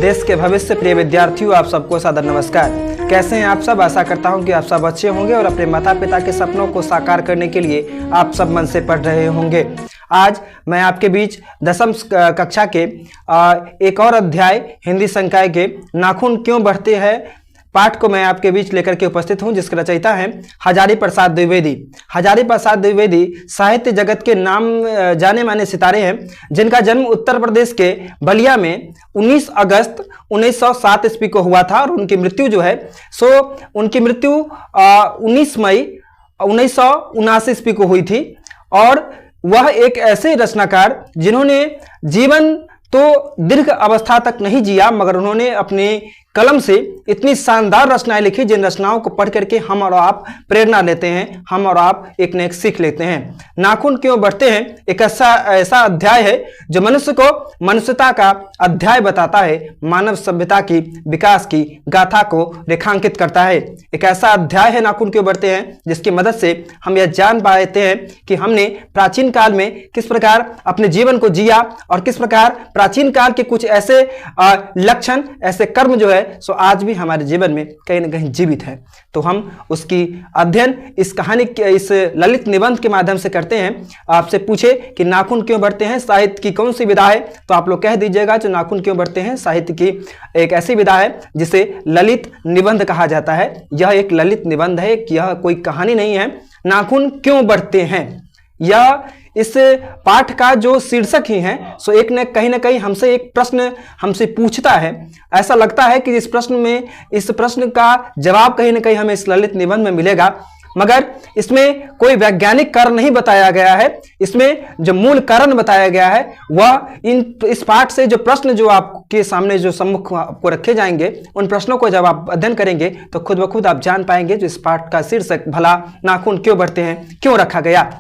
देश के भविष्य प्रिय विद्यार्थियों, आप सबको सादर नमस्कार। कैसे हैं आप सब? आशा करता हूं कि आप सब अच्छे होंगे और अपने माता पिता के सपनों को साकार करने के लिए आप सब मन से पढ़ रहे होंगे। आज मैं आपके बीच 10वीं कक्षा के एक और अध्याय हिंदी संकाय के नाखून क्यों बढ़ते हैं पाठ को मैं आपके बीच लेकर के उपस्थित हूं, जिसके रचयिता हैं हजारी प्रसाद द्विवेदी। हजारी प्रसाद द्विवेदी साहित्य जगत के नाम जाने माने सितारे हैं, जिनका जन्म उत्तर प्रदेश के बलिया में 19 अगस्त 1907 ईस्वी को हुआ था और उनकी मृत्यु जो है उनकी मृत्यु 19 मई 1979 ईस्वी को हुई थी। और वह एक ऐसे रचनाकार जिन्होंने जीवन तो दीर्घ अवस्था तक नहीं जिया, मगर उन्होंने अपने कलम से इतनी शानदार रचनाएं लिखी जिन रचनाओं को पढ़ करके हम और आप प्रेरणा लेते हैं, हम और आप एक न एक सीख लेते हैं। नाखून क्यों बढ़ते हैं एक ऐसा अध्याय है जो मनुष्य को मनुष्यता का अध्याय बताता है, मानव सभ्यता की विकास की गाथा को रेखांकित करता है। एक ऐसा अध्याय है नाखून क्यों बढ़ते हैं जिसकी मदद से हम यह जान पाते हैं कि हमने प्राचीन काल में किस प्रकार अपने जीवन को जिया और किस प्रकार प्राचीन काल के कुछ ऐसे लक्षण, ऐसे कर्म जो है सो आज भी हमारे जीवन में कहीं ना कहीं जीवित है। तो हम उसकी अध्ययन इस कहानी के इस ललित निबंध के माध्यम से करते हैं। आपसे पूछे कि नाखून क्यों बढ़ते हैं साहित्य की कौन सी विधा है, तो आप लोग कह दीजिएगा जो नाखून क्यों बढ़ते हैं साहित्य की एक ऐसी विधा है जिसे ललित निबंध कहा जाता है। यह एक ललित निबंध है, यह कोई कहानी नहीं है। नाखून क्यों बढ़ते हैं यह इस पाठ का जो शीर्षक ही है, सो एक न कहीं हमसे एक प्रश्न हमसे पूछता है। ऐसा लगता है कि इस प्रश्न का जवाब कहीं ना कहीं हमें इस ललित निबंध में मिलेगा, मगर इसमें कोई वैज्ञानिक कारण नहीं बताया गया है। इसमें जो मूल कारण बताया गया है वह इस पाठ से जो प्रश्न जो आपके सामने जो सम्मुख आपको रखे जाएंगे, उन प्रश्नों को जब आप अध्ययन करेंगे तो खुद ब खुद आप जान पाएंगे जो इस पाठ का शीर्षक भला नाखून क्यों बढ़ते हैं क्यों रखा गया।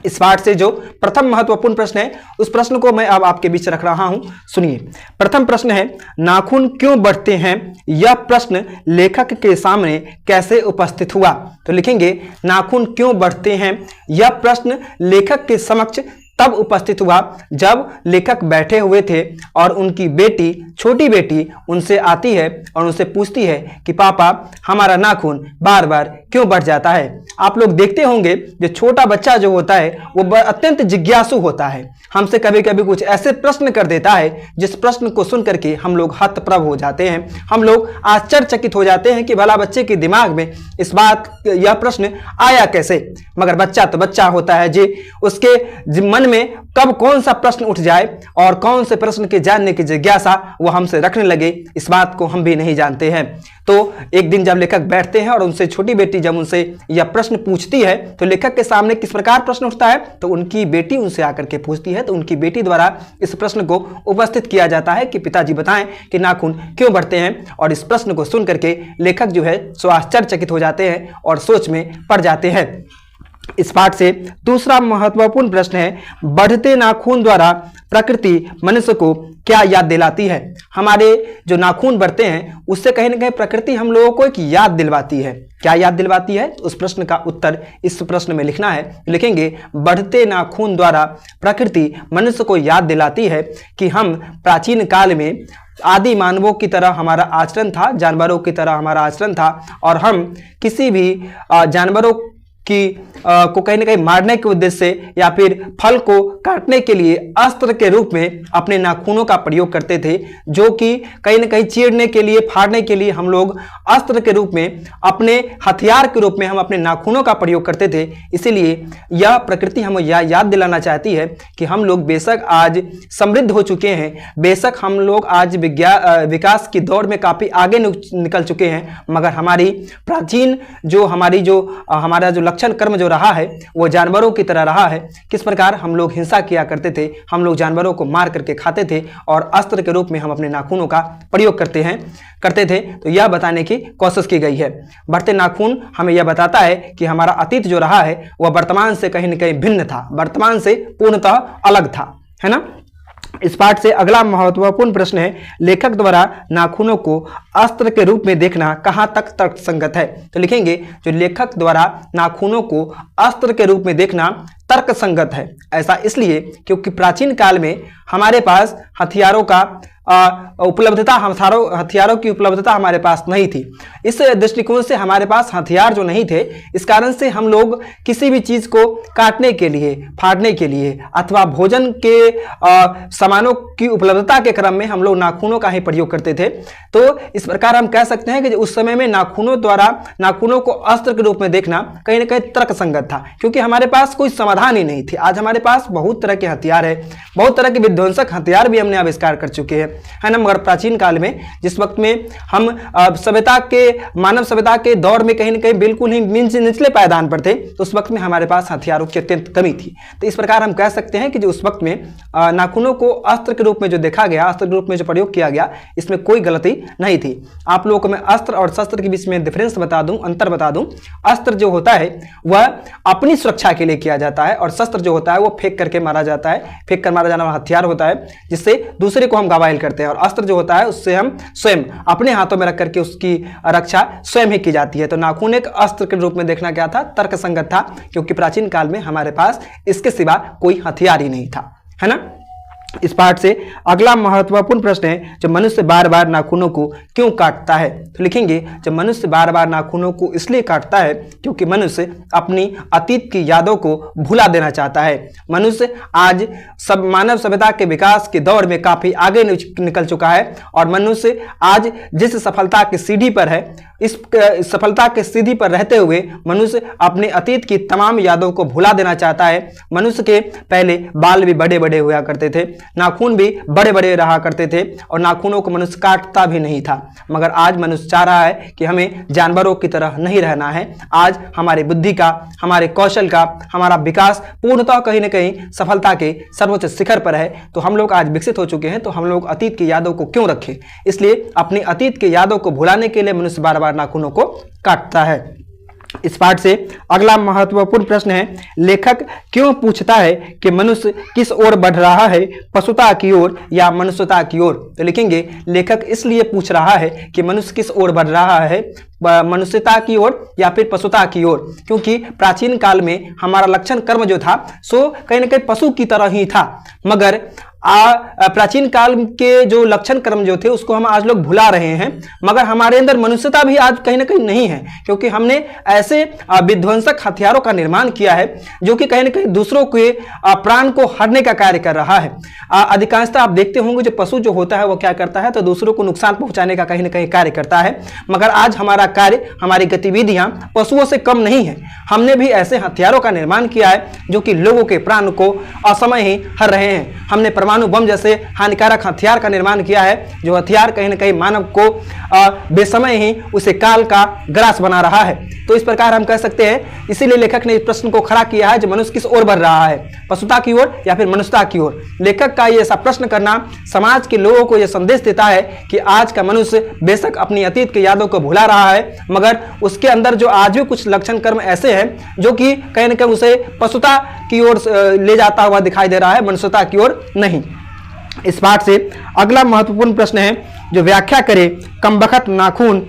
इस पाठ से जो प्रथम महत्वपूर्ण प्रश्न है उस प्रश्न को मैं अब आपके बीच रख रहा हूं, सुनिए। प्रथम प्रश्न है, नाखून क्यों बढ़ते हैं यह प्रश्न लेखक के सामने कैसे उपस्थित हुआ? तो लिखेंगे नाखून क्यों बढ़ते हैं यह प्रश्न लेखक के समक्ष तब उपस्थित हुआ जब लेखक बैठे हुए थे और उनकी बेटी, छोटी बेटी उनसे आती है और उनसे पूछती है कि पापा हमारा नाखून बार बार क्यों बढ़ जाता है। आप लोग देखते होंगे जो छोटा बच्चा जो होता है वो अत्यंत जिज्ञासु होता है, हमसे कभी कभी कुछ ऐसे प्रश्न कर देता है जिस प्रश्न को सुन करके हम लोग हतप्रभ हो जाते हैं, हम लोग आश्चर्यचकित हो जाते हैं कि भला बच्चे के दिमाग में यह प्रश्न आया कैसे। मगर बच्चा तो बच्चा होता है जी, उसके मन में कब कौन सा प्रश्न उठ जाए और कौन से प्रश्न के जानने की जिज्ञासा वो हमसे रखने लगे, इस बात को हम भी नहीं जानते हैं। तो एक दिन जब लेखक बैठते हैं और उनसे छोटी बेटी जब उनसे यह प्रश्न पूछती है तो लेखक के सामने किस प्रकार प्रश्न उठता है, तो उनकी बेटी उनसे आकर के पूछती है, तो उनकी बेटी द्वारा इस प्रश्न को उपस्थित किया जाता है कि पिताजी बताएं कि नाखून क्यों बढ़ते हैं। और इस प्रश्न को सुन करके लेखक जो है सो आश्चर्यचकित हो जाते हैं और सोच में पड़ जाते हैं। इस पाठ से दूसरा महत्वपूर्ण प्रश्न है, बढ़ते नाखून द्वारा प्रकृति मनुष्य को क्या याद दिलाती है? हमारे जो नाखून बढ़ते हैं उससे कहीं ना कहीं प्रकृति हम लोगों को एक याद दिलवाती है। क्या याद दिलवाती है? उस प्रश्न का उत्तर इस प्रश्न में लिखना है। लिखेंगे बढ़ते नाखून द्वारा प्रकृति मनुष्य को याद दिलाती है कि हम प्राचीन काल में आदि मानवों की तरह हमारा आचरण था, जानवरों की तरह हमारा आचरण था और हम किसी भी जानवरों को कहीं ना कहीं मारने के उद्देश्य से या फिर फल को काटने के लिए अस्त्र के रूप में अपने नाखूनों का प्रयोग करते थे, जो कि कहीं ना कहीं चीरने के लिए, फाड़ने के लिए हम लोग अस्त्र के रूप में, अपने हथियार के रूप में हम अपने नाखूनों का प्रयोग करते थे। इसीलिए यह प्रकृति हमें याद दिलाना चाहती है कि हम लोग बेशक आज समृद्ध हो चुके हैं, बेशक हम लोग आज विकास की दौड़ में काफी आगे निकल चुके हैं, मगर हमारी प्राचीन हमारा जो लक्षण कर्म जो रहा है वो जानवरों की तरह रहा है। किस प्रकार हम लोग हिंसा किया करते थे, हम लोग जानवरों को मार करके खाते थे और अस्त्र के रूप में हम अपने नाखूनों का प्रयोग करते थे। तो यह बताने की कोशिश की गई है। बढ़ते नाखून हमें यह बताता है कि हमारा अतीत जो रहा है वह वर्तमान से कहीं न कहीं भिन्न था, वर्तमान से पूर्णतः अलग था, है ना। इस पाठ से अगला महत्वपूर्ण प्रश्न है, लेखक द्वारा नाखूनों को अस्त्र के रूप में देखना कहां तक तर्कसंगत है? तो लिखेंगे जो लेखक द्वारा नाखूनों को अस्त्र के रूप में देखना तर्कसंगत है। ऐसा इसलिए क्योंकि प्राचीन काल में हमारे पास हथियारों का उपलब्धता, हथियारों की उपलब्धता हमारे पास नहीं थी। इस दृष्टिकोण से हमारे पास हथियार जो नहीं थे, इस कारण से हम लोग किसी भी चीज को काटने के लिए, फाड़ने के लिए अथवा भोजन के सामानों की उपलब्धता के क्रम में हम लोग नाखूनों का ही प्रयोग करते थे। तो इस प्रकार हम कह सकते हैं कि उस समय में नाखूनों को अस्त्र के रूप में देखना कहीं ना कहीं तर्क संगत था, क्योंकि हमारे पास कोई समाधान ही नहीं थी। आज हमारे पास बहुत तरह के हथियार है, बहुत तरह के विध्वंसक हथियार भी हमने आविष्कार कर चुके हैं, है ना। मगर प्राचीन काल में, जिस वक्त में हम मानव सभ्यता के दौर में कहीं ना कहीं बिल्कुल ही निचले पायदान पर थे, तो उस वक्त में हमारे पास हथियारों की अत्यंत कमी थी। तो इस प्रकार हम कह सकते हैं कि जो उस वक्त में नाखूनों को अस्त्र के रूप में जो देखा गया, अस्त्र के रूप में जो प्रयोग किया गया, इसमें कोई गलती नहीं थी। आप लोगों को मैं अस्त्र और शस्त्र के बीच में डिफरेंस बता दूं, अंतर बता दूं। अस्त्र जो होता है वह अपनी सुरक्षा के लिए किया जाता है, और शस्त्र जो होता है वो फेंक करके मारा जाता है, फेंक कर मारा जाने वाला हथियार होता है, जिससे दूसरे को हम घायल करते हैं। और अस्त्र जो होता है उससे हम स्वयं अपने हाथों में रख करके उसकी रक्षा स्वयं ही की जाती है। तो नाखून एक अस्त्र के रूप में देखना क्या था, तर्कसंगत था, क्योंकि प्राचीन काल में हमारे पास इसके सिवा कोई हथियार ही नहीं था, है ना। इस पाठ से अगला महत्वपूर्ण प्रश्न है, जब मनुष्य बार बार नाखूनों को क्यों काटता है? तो लिखेंगे, जब मनुष्य बार बार नाखूनों को इसलिए काटता है क्योंकि मनुष्य अपनी अतीत की यादों को भुला देना चाहता है। मनुष्य आज मानव सभ्यता के विकास के दौर में काफी आगे निकल चुका है, और मनुष्य आज जिस सफलता की सीढ़ी पर है, इस सफलता के सीढ़ी पर रहते हुए मनुष्य अपने अतीत की तमाम यादों को भुला देना चाहता है। मनुष्य के पहले बाल भी बड़े बड़े हुआ करते थे, नाखून भी बड़े बड़े रहा करते थे, और नाखूनों को मनुष्य काटता भी नहीं था। मगर आज मनुष्य चाह रहा है कि हमें जानवरों की तरह नहीं रहना है। आज हमारी बुद्धि का, हमारे कौशल का, हमारा विकास पूर्णतः कहीं ना कहीं सफलता के सर्वोच्च शिखर पर है। तो हम लोग आज विकसित हो चुके हैं, तो हम लोग अतीत की यादों को क्यों रखें? इसलिए अपनी अतीत की यादों को भुलाने के लिए मनुष्य बार बार नाखूनों को काटता है। इस पाठ से अगला महत्वपूर्ण प्रश्न है, लेखक क्यों पूछता है कि मनुष्य किस ओर बढ़ रहा है, पशुता की ओर या मनुष्यता की ओर? तो लिखेंगे, लेखक इसलिए पूछ रहा है कि मनुष्य किस ओर बढ़ रहा है, मनुष्यता की ओर या फिर पशुता की ओर, क्योंकि प्राचीन काल में हमारा लक्षण कर्म जो था सो कहीं ना कहीं पशु की तरह ही था। मगर प्राचीन काल के जो लक्षण कर्म जो थे उसको हम आज लोग भुला रहे हैं, मगर हमारे अंदर मनुष्यता भी आज कहीं ना कहीं नहीं है, क्योंकि हमने ऐसे विध्वंसक हथियारों का निर्माण किया है जो कि कहीं ना कहीं दूसरों के प्राण को हरने का कार्य कर रहा है। अधिकांशतः आप देखते होंगे जो पशु जो होता है वो क्या करता है, तो दूसरों को नुकसान पहुंचाने का कहीं ना कहीं कार्य करता है। मगर आज हमारा कार्य, हमारी गतिविधियां पशुओं से कम नहीं है। हमने भी ऐसे हथियारों का निर्माण किया है जो कि लोगों के प्राण को असमय ही हर रहे हैं। हमने परमाणु बम जैसे हानिकारक हथियार का निर्माण किया है, जो हथियार कहीं ना कहीं मानव को बेसमय ही उसे काल का ग्रास बना रहा है। तो इस प्रकार हम कह सकते हैं, इसीलिए लेखक ने इस प्रश्न को खड़ा किया है, जो मनुष्य किस ओर बढ़ रहा है, पशुता की ओर या फिर मनुष्यता की ओर। लेखक का ये सब प्रश्न करना समाज के लोगों को यह संदेश देता है कि आज का मनुष्य बेशक अपनी अतीत की यादों को भुला रहा है, मगर उसके अंदर जो आज भी कुछ लक्षण कर्म ऐसे हैं जो कि कहीं ना कहीं उसे पशुता की ओर ले जाता हुआ दिखाई दे रहा है, मनुष्यता की ओर नहीं। इस पाठ से अगला महत्वपूर्ण प्रश्न है, जो व्याख्या करे, कमबख्त नाखून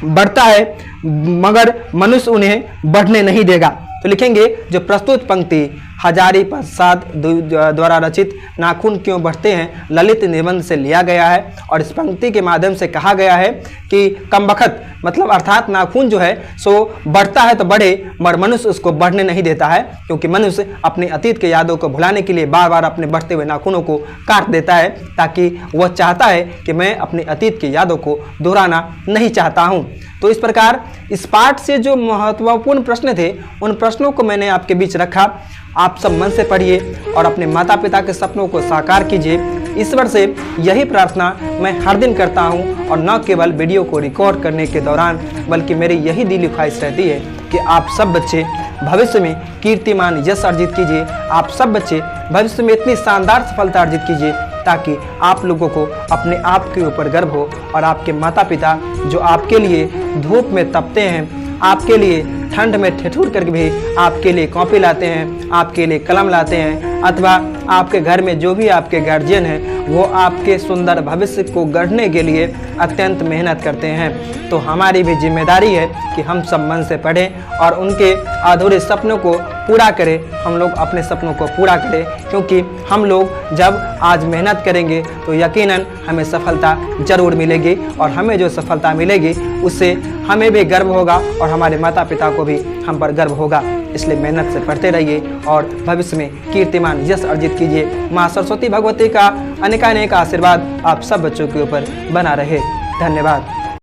बढ़ता है मगर मनुष्य उन्हें बढ़ने नहीं देगा। तो लिखेंगे, जो प्रस्तुत पंक्ति हजारी प्रसाद द्वारा रचित नाखून क्यों बढ़ते हैं ललित निबंध से लिया गया है, और इस पंक्ति के माध्यम से कहा गया है कि कमबख्त मतलब अर्थात नाखून जो है सो बढ़ता है तो बढ़े, मगर मनुष्य उसको बढ़ने नहीं देता है, क्योंकि मनुष्य अपने अतीत के यादों को भुलाने के लिए बार बार अपने बढ़ते हुए नाखूनों को काट देता है, ताकि वह चाहता है कि मैं अपने अतीत की यादों को दोहराना नहीं चाहता हूँ। तो इस प्रकार इस पाठ से जो महत्वपूर्ण प्रश्न थे उन प्रश्नों को मैंने आपके बीच रखा। आप सब मन से पढ़िए और अपने माता पिता के सपनों को साकार कीजिए। ईश्वर से यही प्रार्थना मैं हर दिन करता हूं, और न केवल वीडियो को रिकॉर्ड करने के दौरान, बल्कि मेरी यही दिली ख्वाहिश रहती है कि आप सब बच्चे भविष्य में कीर्तिमान यश अर्जित कीजिए। आप सब बच्चे भविष्य में इतनी शानदार सफलता अर्जित कीजिए ताकि आप लोगों को अपने आप के ऊपर गर्व हो, और आपके माता पिता जो आपके लिए धूप में तपते हैं, आपके लिए ठंड में ठिठुर करके भी आपके लिए कॉपी लाते हैं, आपके लिए कलम लाते हैं, अथवा आपके घर में जो भी आपके गार्जियन हैं वो आपके सुंदर भविष्य को गढ़ने के लिए अत्यंत मेहनत करते हैं। तो हमारी भी जिम्मेदारी है कि हम सब मन से पढ़ें और उनके अधूरे सपनों को पूरा करें। हम लोग अपने सपनों को पूरा करें, क्योंकि हम लोग जब आज मेहनत करेंगे तो यकीनन हमें सफलता जरूर मिलेगी, और हमें जो सफलता मिलेगी उससे हमें भी गर्व होगा और हमारे माता पिता को भी हम पर गर्व होगा। इसलिए मेहनत से पढ़ते रहिए और भविष्य में कीर्तिमान यश अर्जित कीजिए। माँ सरस्वती भगवती का अनेकानेक आशीर्वाद आप सब बच्चों के ऊपर बना रहे। धन्यवाद।